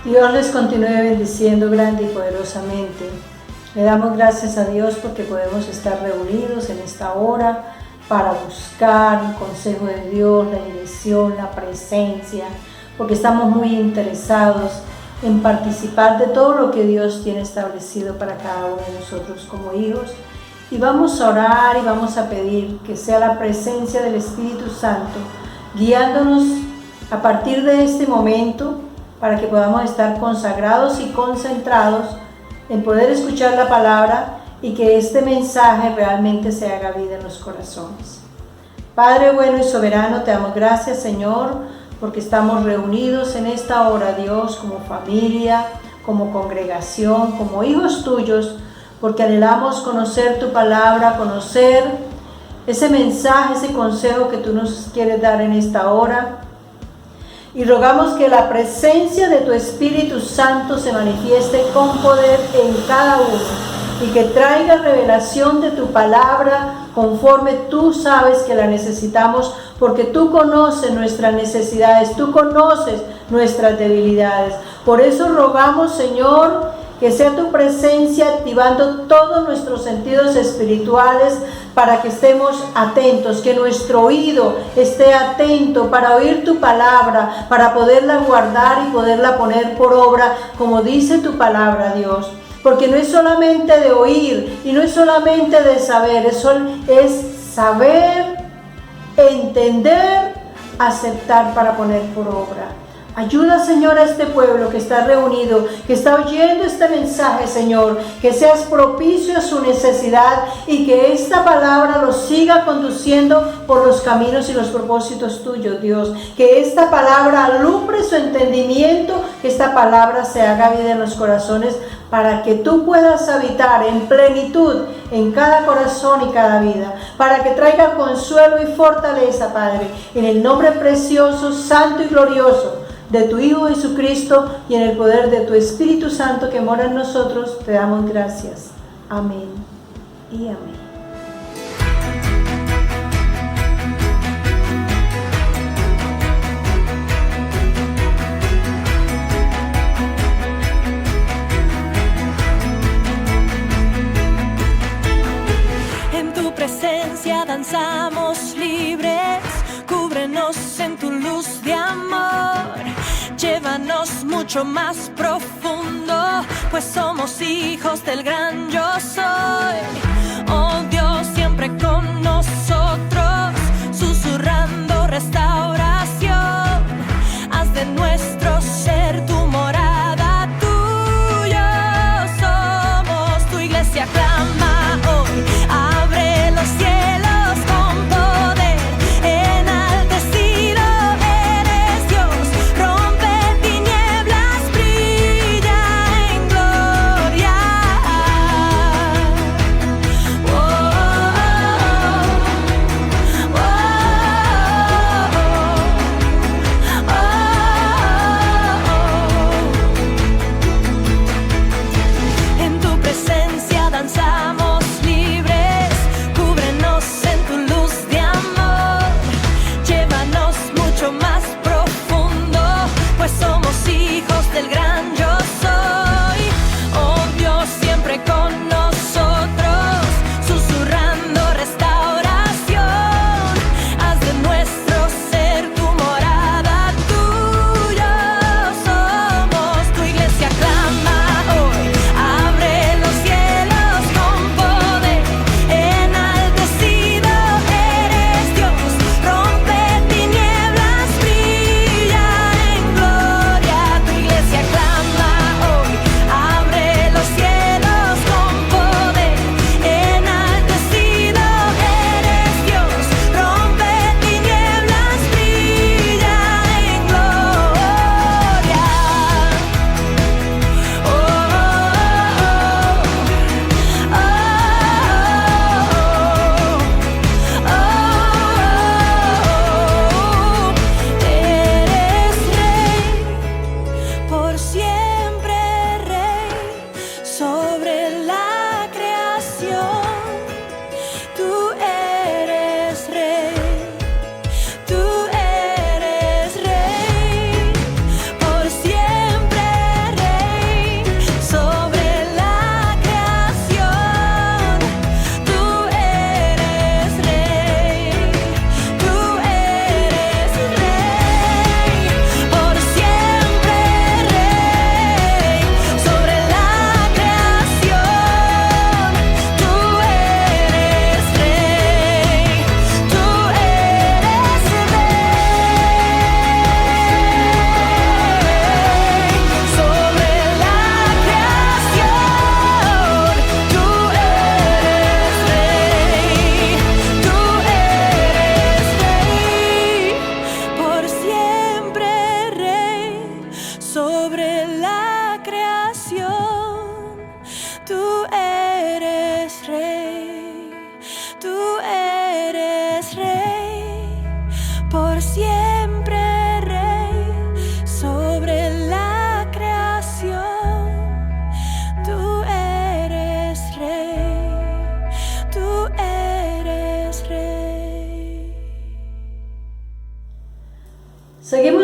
Dios les continúe bendiciendo grande y poderosamente. Le damos gracias a Dios porque podemos estar reunidos en esta hora para buscar el consejo de Dios, la dirección, la presencia, porque estamos muy interesados en participar de todo lo que Dios tiene establecido para cada uno de nosotros como hijos. Y vamos a orar y vamos a pedir que sea la presencia del Espíritu Santo guiándonos a partir de este momento para que podamos estar consagrados y concentrados en poder escuchar la palabra y que este mensaje realmente se haga vida en los corazones. Padre bueno y soberano, te damos gracias, Señor, porque estamos reunidos en esta hora, Dios, como familia, como congregación, como hijos tuyos, porque anhelamos conocer tu palabra, conocer ese mensaje, ese consejo que tú nos quieres dar en esta hora. Y rogamos que la presencia de tu Espíritu Santo se manifieste con poder en cada uno y que traiga revelación de tu palabra conforme tú sabes que la necesitamos, porque tú conoces nuestras necesidades, tú conoces nuestras debilidades. Por eso rogamos, Señor, que sea tu presencia activando todos nuestros sentidos espirituales para que estemos atentos, que nuestro oído esté atento para oír tu palabra, para poderla guardar y poderla poner por obra, como dice tu palabra, Dios. Porque no es solamente de oír y no es solamente de saber, eso es saber, entender, aceptar para poner por obra. Ayuda, Señor, a este pueblo que está reunido, que está oyendo este mensaje, Señor, que seas propicio a su necesidad y que esta palabra los siga conduciendo por los caminos y los propósitos tuyos, Dios. Que esta palabra alumbre su entendimiento, que esta palabra se haga vida en los corazones para que tú puedas habitar en plenitud en cada corazón y cada vida, para que traiga consuelo y fortaleza, Padre, en el nombre precioso, santo y glorioso de tu Hijo Jesucristo y en el poder de tu Espíritu Santo que mora en nosotros, te damos gracias. Amén y amén. En tu presencia danzamos libres, cúbrenos en tu luz de amor. Llévanos mucho más profundo, pues somos hijos del gran yo soy. Oh Dios, siempre con nosotros, susurrando restauración. Haz de nuestro ser tu morada, tuyo somos. Tu iglesia clama hoy, abre los cielos con poder. Enaltecido eres Dios, rompe tinieblas, brilla en gloria. Oh, oh, oh, oh.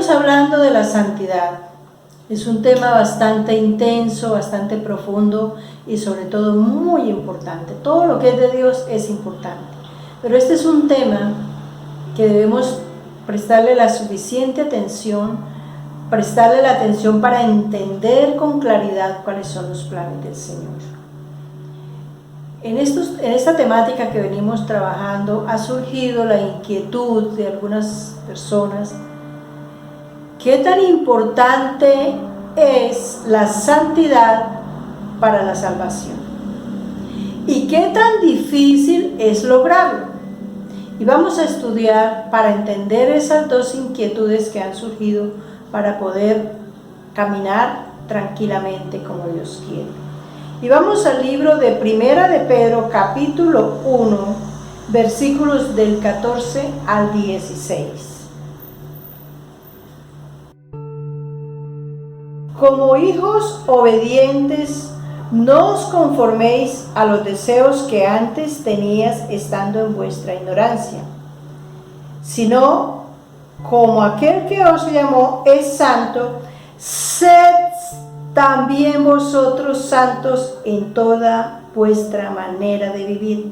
Estamos hablando de la santidad. Es un tema bastante intenso, bastante profundo y sobre todo muy importante. Todo lo que es de Dios es importante. Pero este es un tema que debemos prestarle la suficiente atención, prestarle la atención para entender con claridad cuáles son los planes del Señor. En esta temática que venimos trabajando ha surgido la inquietud de algunas personas. ¿Qué tan importante es la santidad para la salvación? ¿Y qué tan difícil es lograrlo? Y vamos a estudiar para entender esas dos inquietudes que han surgido para poder caminar tranquilamente como Dios quiere. Y vamos al libro de Primera de Pedro, capítulo 1, versículos del 14 al 16. Como hijos obedientes, no os conforméis a los deseos que antes tenías estando en vuestra ignorancia, sino como aquel que os llamó es santo, sed también vosotros santos en toda vuestra manera de vivir.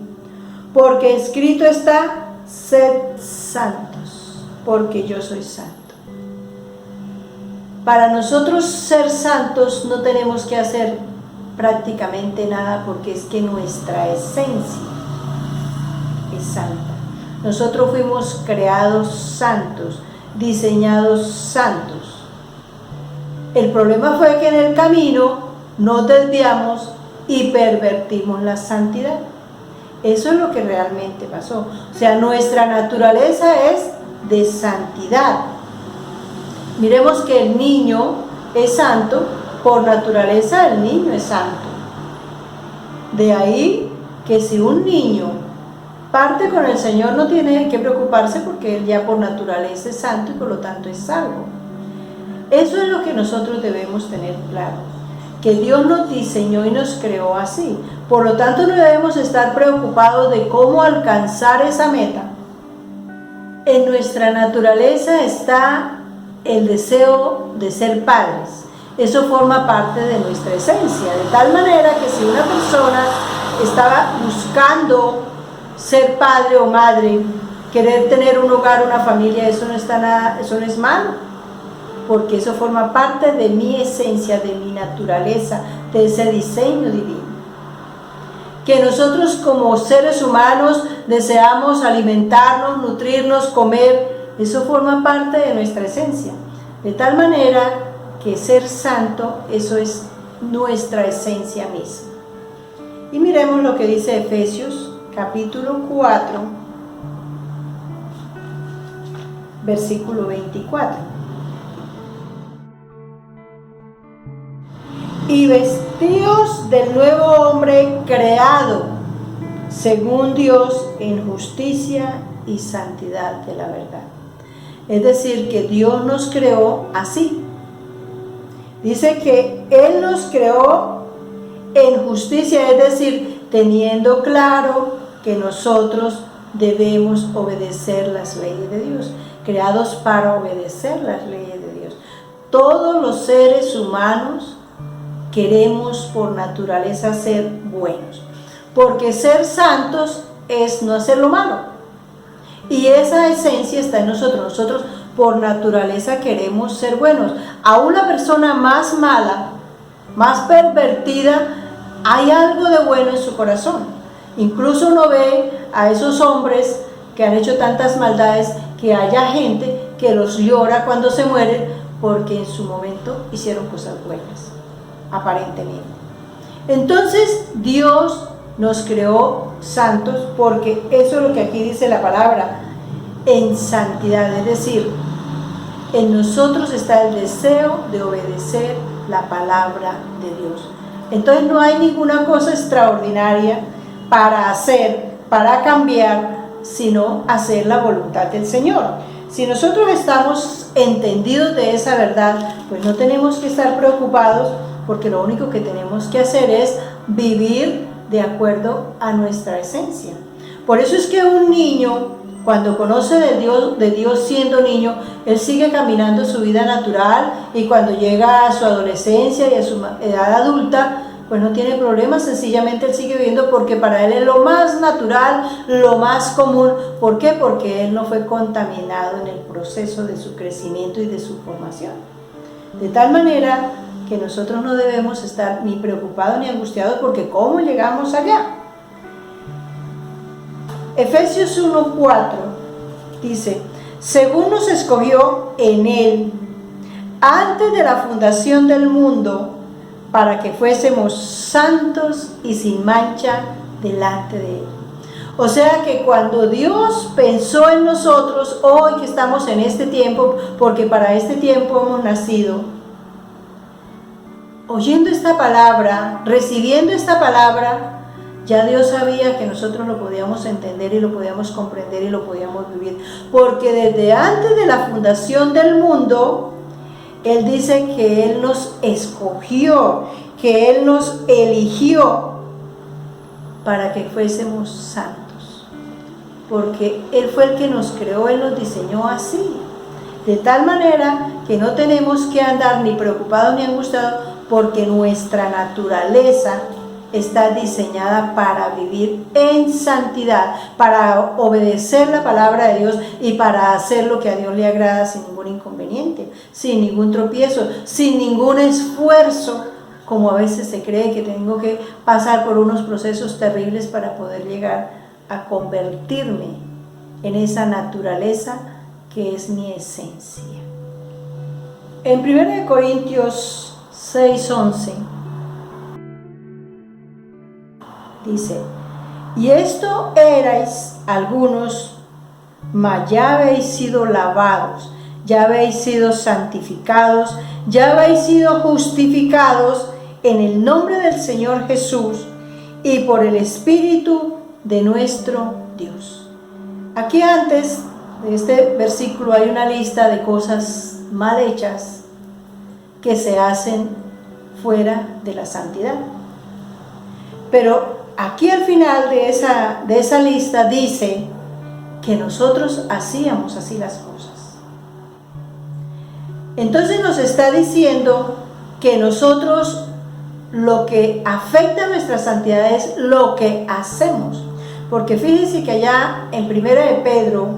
Porque escrito está, sed santos, porque yo soy santo. Para nosotros ser santos no tenemos que hacer prácticamente nada, porque es que nuestra esencia es santa. Nosotros fuimos creados santos, diseñados santos. El problema fue que en el camino nos desviamos y pervertimos la santidad. Eso es lo que realmente pasó. O sea, nuestra naturaleza es de santidad. Miremos que el niño es santo, por naturaleza el niño es santo. De ahí que si un niño parte con el Señor no tiene que preocuparse, porque él ya por naturaleza es santo y por lo tanto es salvo. Eso es lo que nosotros debemos tener claro, que Dios nos diseñó y nos creó así. Por lo tanto no debemos estar preocupados de cómo alcanzar esa meta. En nuestra naturaleza está el deseo de ser padres. Eso forma parte de nuestra esencia, de tal manera que si una persona estaba buscando ser padre o madre, querer tener un hogar, una familia, eso no es malo, porque eso forma parte de mi esencia, de mi naturaleza, de ese diseño divino. Que nosotros como seres humanos deseamos alimentarnos, nutrirnos, comer, eso forma parte de nuestra esencia, de tal manera que ser santo, eso es nuestra esencia misma. Y miremos lo que dice Efesios, capítulo 4, versículo 24. Y vestíos del nuevo hombre creado según Dios en justicia y santidad de la verdad. Es decir, que Dios nos creó así. Dice que Él nos creó en justicia, es decir, teniendo claro que nosotros debemos obedecer las leyes de Dios, creados para obedecer las leyes de Dios. Todos los seres humanos queremos por naturaleza ser buenos, porque ser santos es no hacer lo malo. Y esa esencia está en nosotros. Nosotros por naturaleza queremos ser buenos. A una persona más mala, más pervertida, hay algo de bueno en su corazón. Incluso uno ve a esos hombres que han hecho tantas maldades, que haya gente que los llora cuando se mueren, porque en su momento hicieron cosas buenas, aparentemente. Entonces Dios nos creó santos, porque eso es lo que aquí dice la palabra, en santidad, es decir, en nosotros está el deseo de obedecer la palabra de Dios. Entonces no hay ninguna cosa extraordinaria para hacer, para cambiar, sino hacer la voluntad del Señor. Si nosotros estamos entendidos de esa verdad, pues no tenemos que estar preocupados, porque lo único que tenemos que hacer es vivir de acuerdo a nuestra esencia. Por eso es que un niño Cuando conoce de Dios siendo niño, él sigue caminando su vida natural, y cuando llega a su adolescencia y a su edad adulta, pues no tiene problema, sencillamente él sigue viviendo porque para él es lo más natural, lo más común. ¿Por qué? Porque él no fue contaminado en el proceso de su crecimiento y de su formación. De tal manera que nosotros no debemos estar ni preocupados ni angustiados porque ¿cómo llegamos allá? Efesios 1:4 dice: según nos escogió en él antes de la fundación del mundo, para que fuésemos santos y sin mancha delante de él. O sea que cuando Dios pensó en nosotros, hoy que estamos en este tiempo, porque para este tiempo hemos nacido, oyendo esta palabra, recibiendo esta palabra, ya Dios sabía que nosotros lo podíamos entender y lo podíamos comprender y lo podíamos vivir. Porque desde antes de la fundación del mundo, Él dice que Él nos escogió, que Él nos eligió para que fuésemos santos. Porque Él fue el que nos creó, Él nos diseñó así. De tal manera que no tenemos que andar ni preocupados ni angustiados, porque nuestra naturaleza está diseñada para vivir en santidad, para obedecer la palabra de Dios y para hacer lo que a Dios le agrada sin ningún inconveniente, sin ningún tropiezo, sin ningún esfuerzo, como a veces se cree que tengo que pasar por unos procesos terribles para poder llegar a convertirme en esa naturaleza que es mi esencia. En 1 Corintios 6:11 dice: y esto erais algunos, mas ya habéis sido lavados, ya habéis sido santificados, ya habéis sido justificados en el nombre del Señor Jesús y por el Espíritu de nuestro Dios. Aquí antes de este versículo hay una lista de cosas mal hechas que se hacen fuera de la santidad. Pero aquí al final de esa lista dice que nosotros hacíamos así las cosas. Entonces nos está diciendo que nosotros, lo que afecta a nuestra santidad es lo que hacemos. Porque fíjense que allá en 1 de Pedro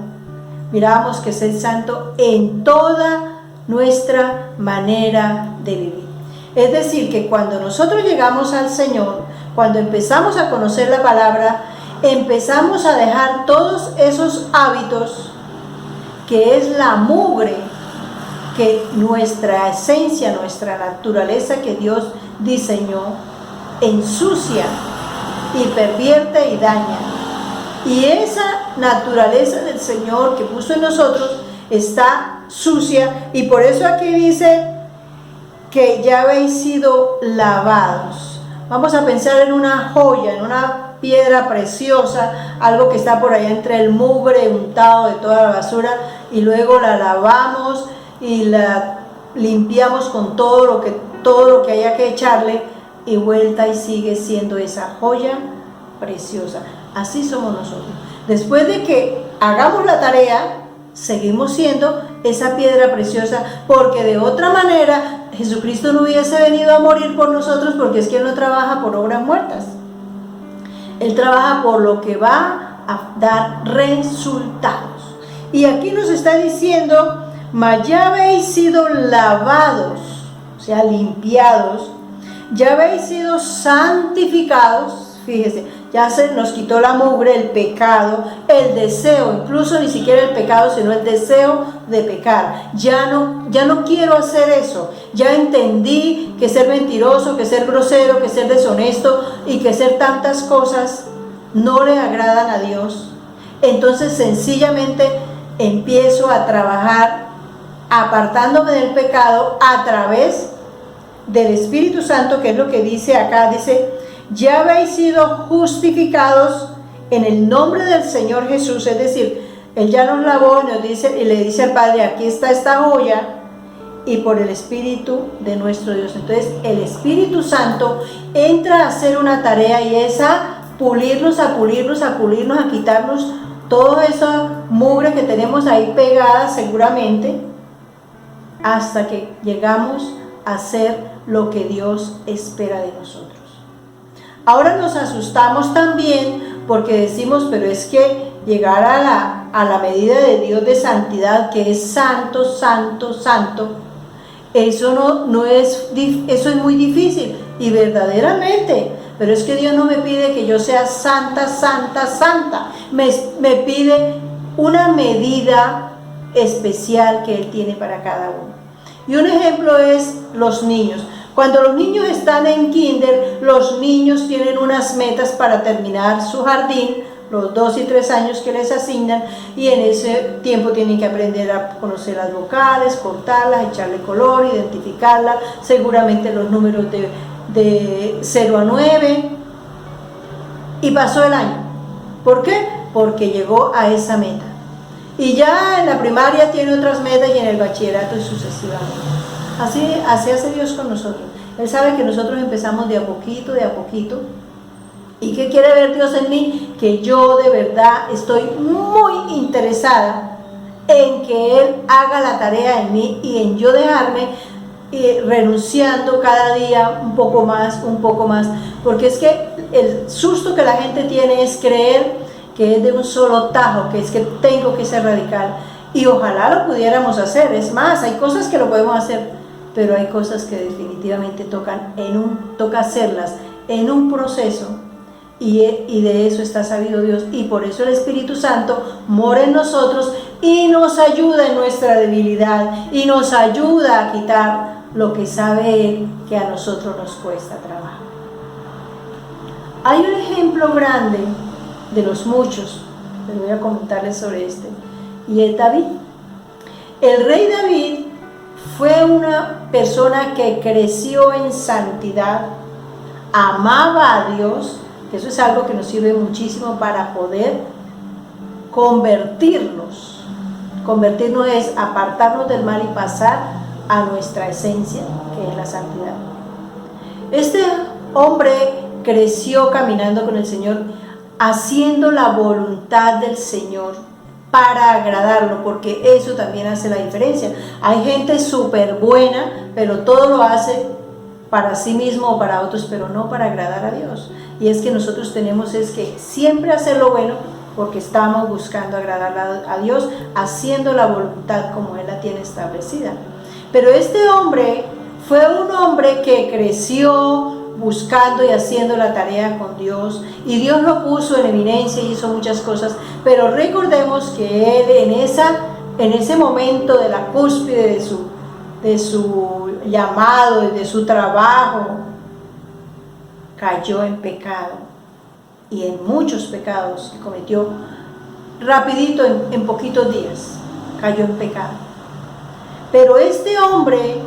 mirábamos que es el santo en toda nuestra manera de vivir. Es decir, que cuando nosotros llegamos al Señor, cuando empezamos a conocer la palabra, empezamos a dejar todos esos hábitos que es la mugre, que nuestra esencia, nuestra naturaleza que Dios diseñó, ensucia y pervierte y daña. Y esa naturaleza del Señor que puso en nosotros está sucia, y por eso aquí dice que ya habéis sido lavados. Vamos a pensar en una joya, en una piedra preciosa, algo que está por allá entre el mugre untado de toda la basura, y luego la lavamos y la limpiamos con todo lo que haya que echarle, y vuelta y sigue siendo esa joya preciosa. Así somos nosotros. Después de que hagamos la tarea, seguimos siendo esa piedra preciosa, porque de otra manera Jesucristo no hubiese venido a morir por nosotros, porque es que Él no trabaja por obras muertas. Él trabaja por lo que va a dar resultados. Y aquí nos está diciendo: mas ya habéis sido lavados, o sea, limpiados, ya habéis sido santificados. Fíjese, ya se nos quitó la mugre, el pecado, el deseo, incluso ni siquiera el pecado, sino el deseo de pecar. Ya no quiero hacer eso. Ya entendí que ser mentiroso, que ser grosero, que ser deshonesto y que ser tantas cosas no le agradan a Dios. Entonces sencillamente empiezo a trabajar apartándome del pecado a través del Espíritu Santo, que es lo que dice acá. Dice: ya habéis sido justificados en el nombre del Señor Jesús. Es decir, Él ya nos lavó y nos dice, y le dice al Padre: aquí está esta joya, y por el Espíritu de nuestro Dios. Entonces el Espíritu Santo entra a hacer una tarea, y es a pulirnos, a quitarnos toda esa mugre que tenemos ahí pegada seguramente, hasta que llegamos a hacer lo que Dios espera de nosotros. Ahora nos asustamos también porque decimos, pero es que llegar a la medida de Dios de santidad, que es santo, santo, santo, eso eso es muy difícil, y verdaderamente, pero es que Dios no me pide que yo sea santa, santa, santa, me pide una medida especial que Él tiene para cada uno. Y un ejemplo es los niños. Cuando los niños están en kinder, los niños tienen unas metas para terminar su jardín, los 2 y 3 años que les asignan, y en ese tiempo tienen que aprender a conocer las vocales, cortarlas, echarle color, identificarlas, seguramente los números de 0 a 9, y pasó el año. ¿Por qué? Porque llegó a esa meta. Y ya en la primaria tiene otras metas y en el bachillerato y sucesivamente. Así hace Dios con nosotros. Él sabe que nosotros empezamos de a poquito, de a poquito. ¿Y qué quiere ver Dios en mí? Que yo de verdad estoy muy interesada en que Él haga la tarea en mí y en yo dejarme renunciando cada día un poco más, porque es que el susto que la gente tiene es creer que es de un solo tajo, que es que tengo que ser radical, y ojalá lo pudiéramos hacer. Es más, hay cosas que lo podemos hacer, pero hay cosas que definitivamente toca hacerlas en un proceso, y de eso está sabido Dios, y por eso el Espíritu Santo mora en nosotros y nos ayuda en nuestra debilidad, y nos ayuda a quitar lo que sabe Él que a nosotros nos cuesta trabajo. Hay un ejemplo grande de los muchos, les voy a comentarles sobre este, y es David. El rey David fue una persona que creció en santidad, amaba a Dios, que eso es algo que nos sirve muchísimo para poder convertirnos. Convertirnos es apartarnos del mal y pasar a nuestra esencia, que es la santidad. Este hombre creció caminando con el Señor, haciendo la voluntad del Señor para agradarlo, porque eso también hace la diferencia. Hay gente súper buena, pero todo lo hace para sí mismo o para otros, pero no para agradar a Dios. Y es que nosotros tenemos que siempre hacer lo bueno, porque estamos buscando agradar a Dios, haciendo la voluntad como Él la tiene establecida. Pero este hombre fue un hombre que creció buscando y haciendo la tarea con Dios, y Dios lo puso en eminencia y hizo muchas cosas, pero recordemos que él en ese momento de la cúspide de su llamado y de su trabajo, cayó en pecado, y en muchos pecados que cometió rapidito, en poquitos días cayó en pecado. Pero este hombre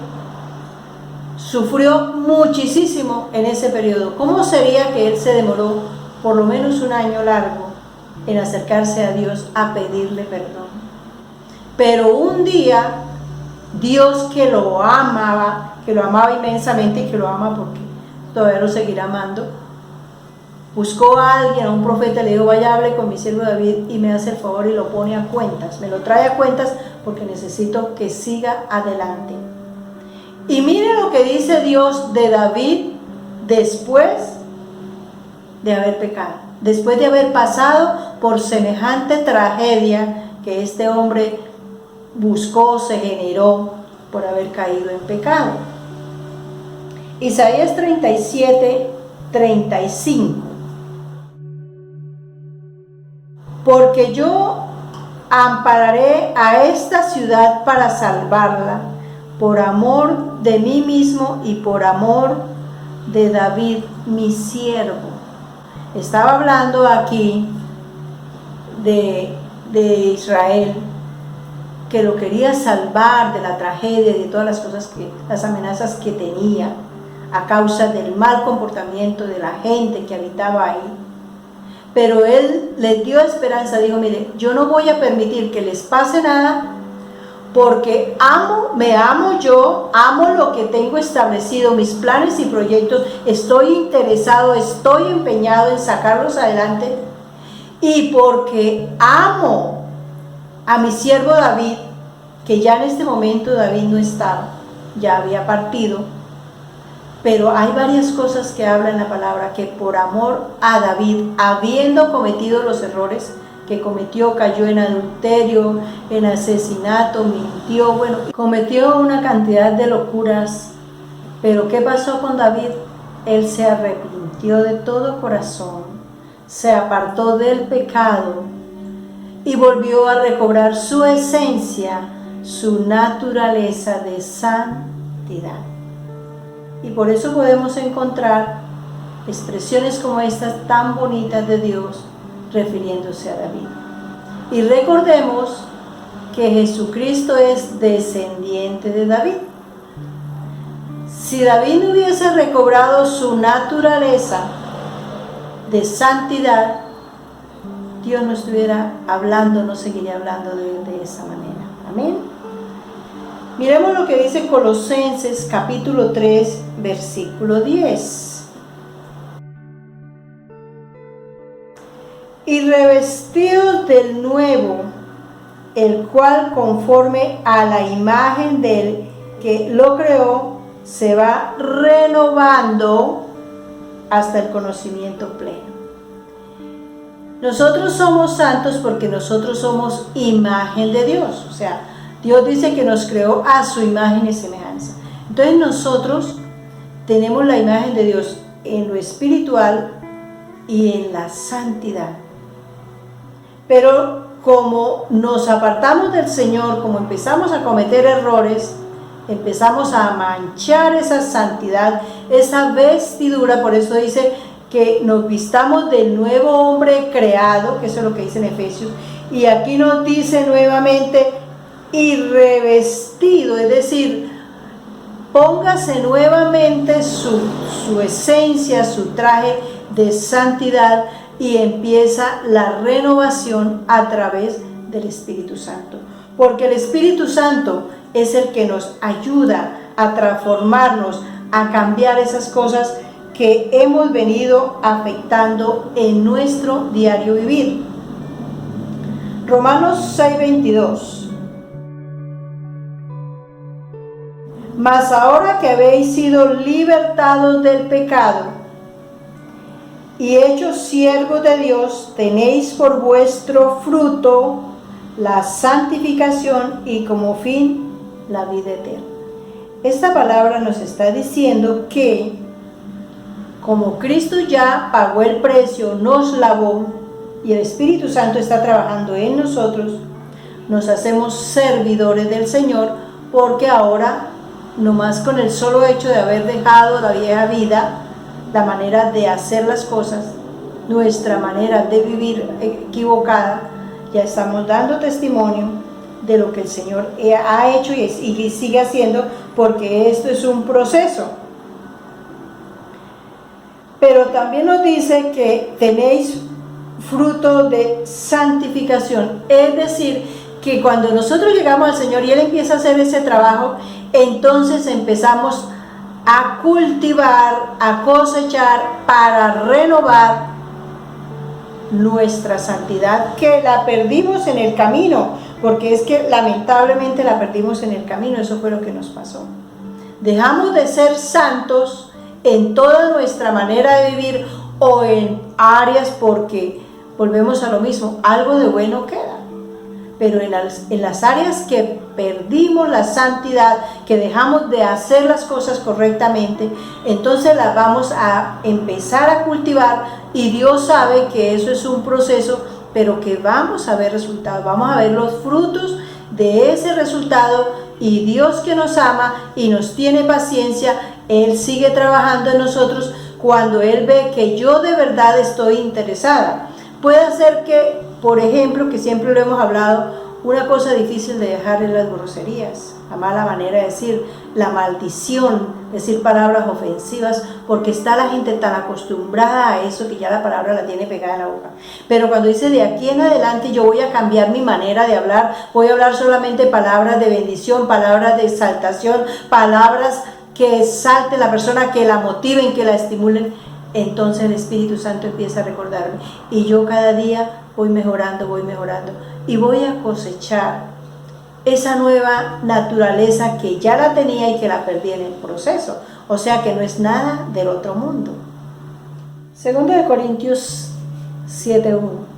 sufrió muchísimo en ese periodo. ¿Cómo sería que él se demoró por lo menos un año largo en acercarse a Dios a pedirle perdón? Pero un día, Dios que lo amaba inmensamente, y que lo ama porque todavía lo seguirá amando, buscó a alguien, a un profeta, le dijo: vaya, hable con mi siervo David y me hace el favor y lo pone a cuentas, me lo trae a cuentas porque necesito que siga adelante. Y mire lo que dice Dios de David después de haber pecado, después de haber pasado por semejante tragedia que este hombre buscó, se generó por haber caído en pecado. Isaías 37:35. Porque yo ampararé a esta ciudad para salvarla, por amor de mí mismo y por amor de David, mi siervo. Estaba hablando aquí de Israel, que lo quería salvar de la tragedia, de todas las amenazas que tenía a causa del mal comportamiento de la gente que habitaba ahí. Pero él les dio esperanza, dijo: mire, yo no voy a permitir que les pase nada, porque me amo yo, amo lo que tengo establecido, mis planes y proyectos, estoy interesado, estoy empeñado en sacarlos adelante, y porque amo a mi siervo David, que ya en este momento David no estaba, ya había partido, pero hay varias cosas que habla en la palabra, que por amor a David, habiendo cometido los errores que cometió, cayó en adulterio, en asesinato, mintió, bueno, cometió una cantidad de locuras. Pero ¿qué pasó con David? Él se arrepintió de todo corazón, se apartó del pecado y volvió a recobrar su esencia, su naturaleza de santidad. Y por eso podemos encontrar expresiones como estas tan bonitas de Dios refiriéndose a David. Y recordemos que Jesucristo es descendiente de David. Si David no hubiese recobrado su naturaleza de santidad, Dios no estuviera hablando, no seguiría hablando de él de esa manera. Amén. Miremos lo que dice Colosenses capítulo 3, versículo 10. Y revestidos del nuevo, el cual conforme a la imagen del que lo creó, se va renovando hasta el conocimiento pleno. Nosotros somos santos porque nosotros somos imagen de Dios. O sea, Dios dice que nos creó a su imagen y semejanza. Entonces nosotros tenemos la imagen de Dios en lo espiritual y en la santidad. Pero como nos apartamos del Señor, como empezamos a cometer errores, empezamos a manchar esa santidad, esa vestidura. Por eso dice que nos vistamos del nuevo hombre creado, que eso es lo que dice en Efesios, y aquí nos dice nuevamente, y revestido, es decir, póngase nuevamente su esencia, su traje de santidad, y empieza la renovación a través del Espíritu Santo. Porque el Espíritu Santo es el que nos ayuda a transformarnos, a cambiar esas cosas que hemos venido afectando en nuestro diario vivir. Romanos 6:22. Mas ahora que habéis sido libertados del pecado y hechos siervos de Dios, tenéis por vuestro fruto la santificación y como fin la vida eterna. Esta palabra nos está diciendo que como Cristo ya pagó el precio, nos lavó y el Espíritu Santo está trabajando en nosotros, nos hacemos servidores del Señor, porque ahora, nomás con el solo hecho de haber dejado la vieja vida, la manera de hacer las cosas, nuestra manera de vivir equivocada, ya estamos dando testimonio de lo que el Señor ha hecho y sigue haciendo, porque esto es un proceso. Pero también nos dice que tenéis fruto de santificación, es decir, que cuando nosotros llegamos al Señor y Él empieza a hacer ese trabajo, entonces empezamos a cultivar, a cosechar para renovar nuestra santidad, que la perdimos en el camino, porque es que lamentablemente la perdimos en el camino. Eso fue lo que nos pasó. Dejamos de ser santos en toda nuestra manera de vivir o en áreas, porque volvemos a lo mismo, algo de bueno queda. Pero en las áreas que perdimos la santidad, que dejamos de hacer las cosas correctamente, entonces las vamos a empezar a cultivar, y Dios sabe que eso es un proceso, pero que vamos a ver resultados, vamos a ver los frutos de ese resultado, y Dios, que nos ama y nos tiene paciencia, Él sigue trabajando en nosotros cuando Él ve que yo de verdad estoy interesada. Puede ser que, por ejemplo, que siempre lo hemos hablado, una cosa difícil de dejar es las groserías, la mala manera de decir, la maldición, decir palabras ofensivas, porque está la gente tan acostumbrada a eso que ya la palabra la tiene pegada en la boca. Pero cuando dice, de aquí en adelante yo voy a cambiar mi manera de hablar, voy a hablar solamente palabras de bendición, palabras de exaltación, palabras que exalten a la persona, que la motiven, que la estimulen, entonces el Espíritu Santo empieza a recordarme. Y yo cada día voy mejorando y voy a cosechar esa nueva naturaleza que ya la tenía y que la perdí en el proceso. O sea que no es nada del otro mundo. 2 Corintios 7:1.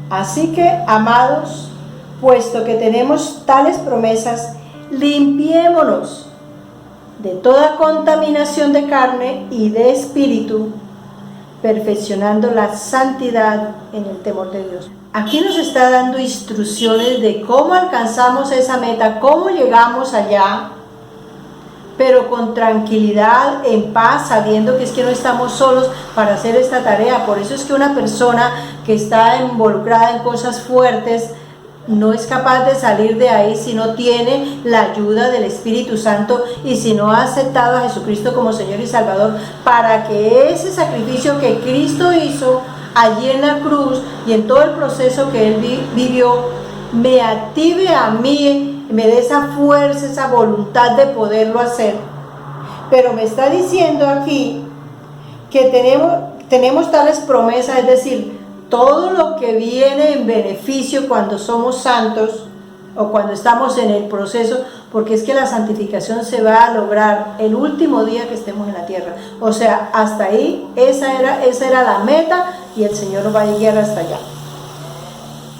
Así que, amados, puesto que tenemos tales promesas, limpiémonos de toda contaminación de carne y de espíritu, perfeccionando la santidad en el temor de Dios. Aquí nos está dando instrucciones de cómo alcanzamos esa meta, cómo llegamos allá, pero con tranquilidad, en paz, sabiendo que es que no estamos solos para hacer esta tarea. Por eso es que una persona que está involucrada en cosas fuertes no es capaz de salir de ahí si no tiene la ayuda del Espíritu Santo y si no ha aceptado a Jesucristo como Señor y Salvador, para que ese sacrificio que Cristo hizo allí en la cruz y en todo el proceso que Él vivió, me active a mí, me dé esa fuerza, esa voluntad de poderlo hacer. Pero me está diciendo aquí que tenemos tales promesas, es decir, todo lo que viene en beneficio cuando somos santos o cuando estamos en el proceso, porque es que la santificación se va a lograr el último día que estemos en la tierra. O sea, hasta ahí, esa era la meta y el Señor nos va a guiar hasta allá.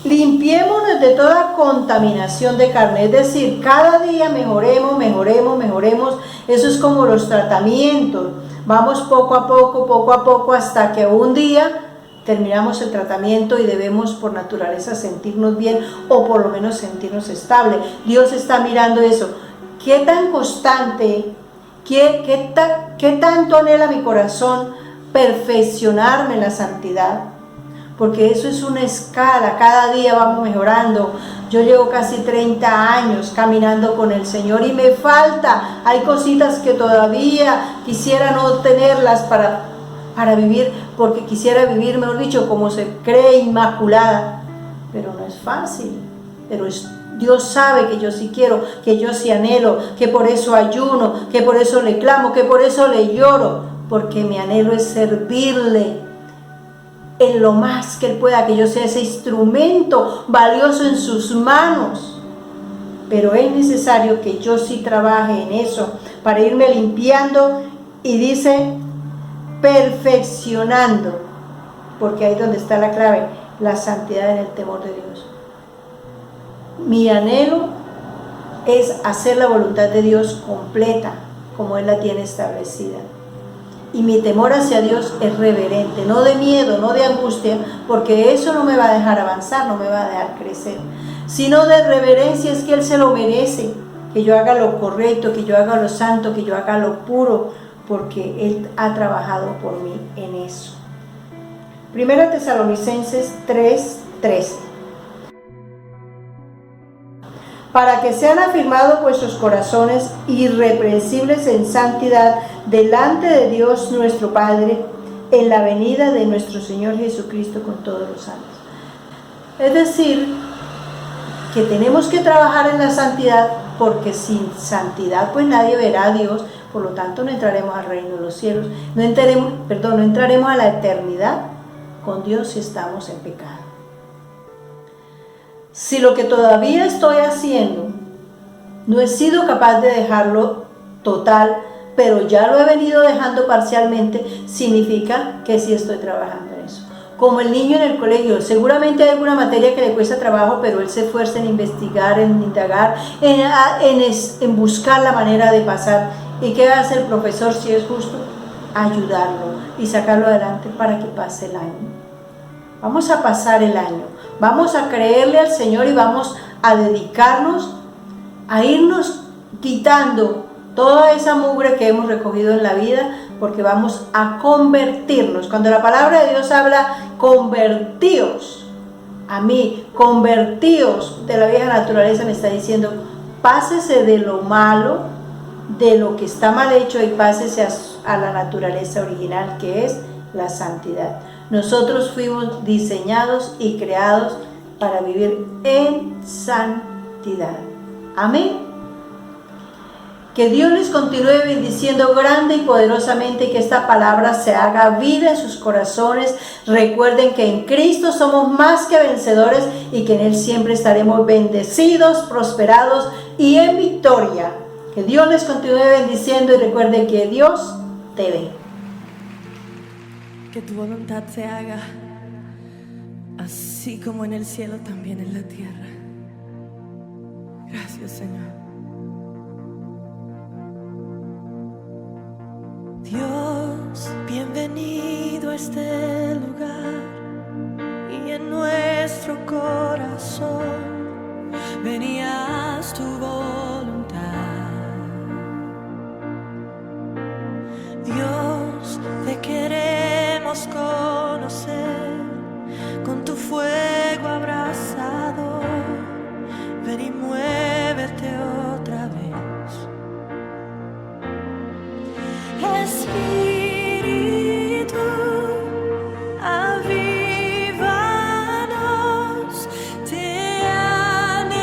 Limpiémonos de toda contaminación de carne, es decir, cada día mejoremos. Eso es como los tratamientos. Vamos poco a poco, hasta que un día terminamos el tratamiento y debemos por naturaleza sentirnos bien o por lo menos sentirnos estable. Dios está mirando eso. ¿Qué tan constante, qué tanto anhela mi corazón perfeccionarme en la santidad? Porque eso es una escala, cada día vamos mejorando. Yo llevo casi 30 años caminando con el Señor y me falta. Hay cositas que todavía quisiera no tenerlas para vivir, porque quisiera vivir, mejor dicho, como se cree, inmaculada, pero no es fácil. Pero Dios sabe que yo sí quiero, que yo sí anhelo, que por eso ayuno, que por eso le clamo, que por eso le lloro, porque mi anhelo es servirle en lo más que Él pueda, que yo sea ese instrumento valioso en sus manos. Pero es necesario que yo sí trabaje en eso, para irme limpiando, y dice perfeccionando, porque ahí es donde está la clave, la santidad en el temor de Dios. Mi anhelo es hacer la voluntad de Dios completa, como Él la tiene establecida. Y mi temor hacia Dios es reverente, no de miedo, no de angustia, porque eso no me va a dejar avanzar, no me va a dejar crecer, sino de reverencia. Es que Él se lo merece, que yo haga lo correcto, que yo haga lo santo, que yo haga lo puro, porque Él ha trabajado por mí en eso. 1 Tesalonicenses 3:13. Para que sean afirmados vuestros corazones irreprensibles en santidad delante de Dios nuestro Padre, en la venida de nuestro Señor Jesucristo con todos los santos. Es decir, que tenemos que trabajar en la santidad, porque sin santidad pues nadie verá a Dios. Por lo tanto, no entraremos al reino de los cielos, no entraremos a la eternidad con Dios si estamos en pecado. Si lo que todavía estoy haciendo no he sido capaz de dejarlo total, pero ya lo he venido dejando parcialmente, significa que sí estoy trabajando en eso. Como el niño en el colegio, seguramente hay alguna materia que le cuesta trabajo, pero él se esfuerza en investigar, en indagar, en buscar la manera de pasar. ¿Y qué hace el profesor, si es justo? Ayudarlo y sacarlo adelante para que pase el año. Vamos a pasar el año, vamos a creerle al Señor y vamos a dedicarnos a irnos quitando toda esa mugre que hemos recogido en la vida, porque vamos a convertirnos. Cuando la palabra de Dios habla, convertíos a mí, convertíos de la vieja naturaleza, me está diciendo, pásese de lo malo, de lo que está mal hecho, y pásese a la naturaleza original, que es la santidad. Nosotros fuimos diseñados y creados para vivir en santidad. Amén. Que Dios les continúe bendiciendo grande y poderosamente y que esta palabra se haga vida en sus corazones. Recuerden que en Cristo somos más que vencedores y que en Él siempre estaremos bendecidos, prosperados y en victoria. Que Dios les continúe bendiciendo y recuerden que Dios te ve. Que tu voluntad se haga así como en el cielo, también en la tierra. Gracias, Señor. Dios, bienvenido a este lugar y en nuestro corazón venías tu voluntad. Dios, te queremos conocer con tu fuego abrasador. Ven y muévete otra vez. Espíritu, avívanos, te anhelamos.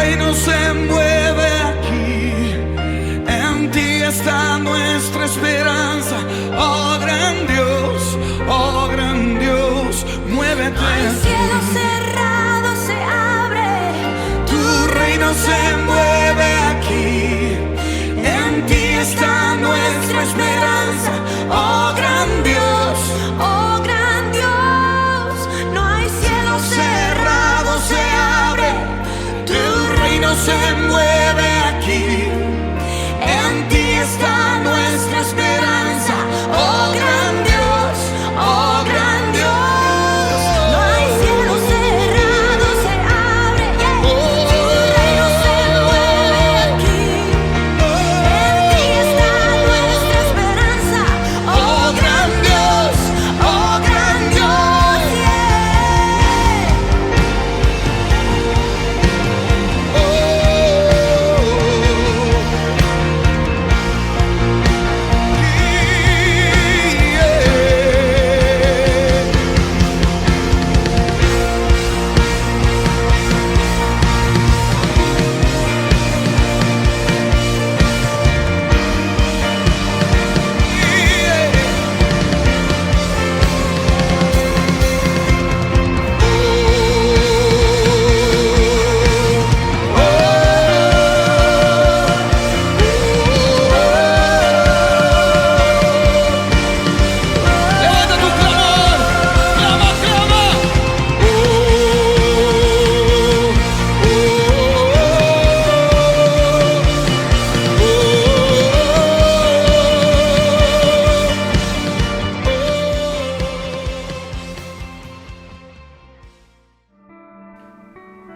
reino se mueve aquí, en ti está nuestra esperanza. Oh gran Dios, muévete. El cielo cerrado se abre, Tu reino se mueve aquí, en ti está nuestra esperanza. Oh gran Dios, no hay cielo cerrado se abre, tu reino se mueve aquí, en ti está nuestra esperanza. Oh gran Dios, no hay cielo cerrado se abre, tu reino se mueve aquí, en ti está nuestra esperanza. oh gran Dios, levanta tu clamor, clama.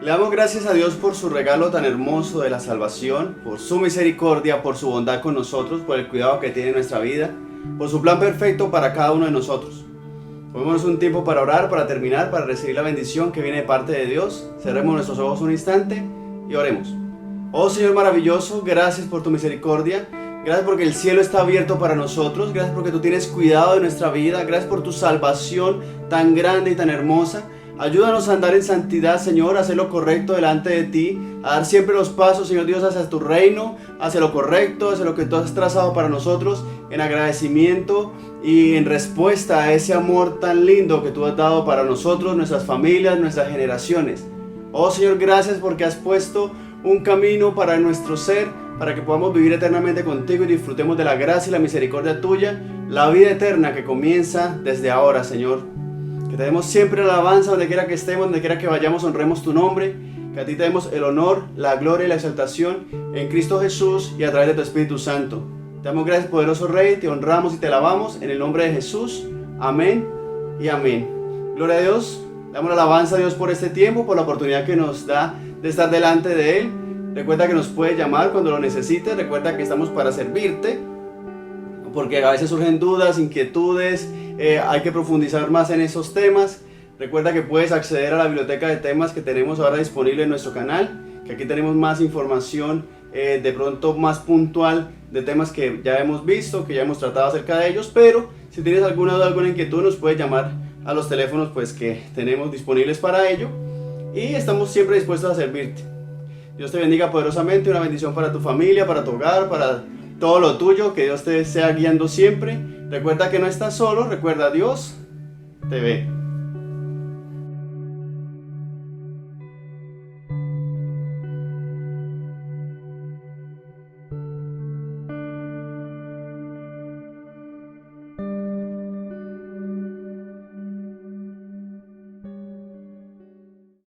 Le damos gracias a Dios por su regalo tan hermoso de la salvación, por su misericordia, por su bondad con nosotros, por el cuidado que tiene en nuestra vida, por su plan perfecto para cada uno de nosotros. Tomémonos un tiempo para orar, para terminar, para recibir la bendición que viene de parte de Dios. Cerremos nuestros ojos un instante y oremos. Oh Señor maravilloso, gracias por tu misericordia. Gracias porque el cielo está abierto para nosotros. Gracias porque tú tienes cuidado de nuestra vida. Gracias por tu salvación tan grande y tan hermosa. Ayúdanos a andar en santidad, Señor, a hacer lo correcto delante de ti, a dar siempre los pasos, Señor Dios, hacia tu reino, hacia lo correcto, hacia lo que tú has trazado para nosotros, en agradecimiento y en respuesta a ese amor tan lindo que tú has dado para nosotros, nuestras familias, nuestras generaciones. Oh Señor, gracias porque has puesto un camino para nuestro ser, para que podamos vivir eternamente contigo y disfrutemos de la gracia y la misericordia tuya, la vida eterna que comienza desde ahora, Señor. Que te demos siempre la alabanza donde quiera que estemos, donde quiera que vayamos, honremos tu nombre. Que a ti te demos el honor, la gloria y la exaltación en Cristo Jesús y a través de tu Espíritu Santo. Te damos gracias, poderoso Rey, te honramos y te alabamos en el nombre de Jesús. Amén y amén. Gloria a Dios. Damos la alabanza a Dios por este tiempo, por la oportunidad que nos da de estar delante de Él. Recuerda que nos puedes llamar cuando lo necesites. Recuerda que estamos para servirte, porque a veces surgen dudas, inquietudes, hay que profundizar más en esos temas. Recuerda que puedes acceder a la biblioteca de temas que tenemos ahora disponible en nuestro canal, que aquí tenemos más información de pronto más puntual de temas que ya hemos visto, que ya hemos tratado acerca de ellos, pero si tienes alguna duda, alguna inquietud, nos puedes llamar a los teléfonos pues que tenemos disponibles para ello y estamos siempre dispuestos a servirte. Dios te bendiga poderosamente, una bendición para tu familia, para tu hogar, para todo lo tuyo, que Dios te sea guiando siempre. Recuerda que no estás solo, recuerda, Dios te ve.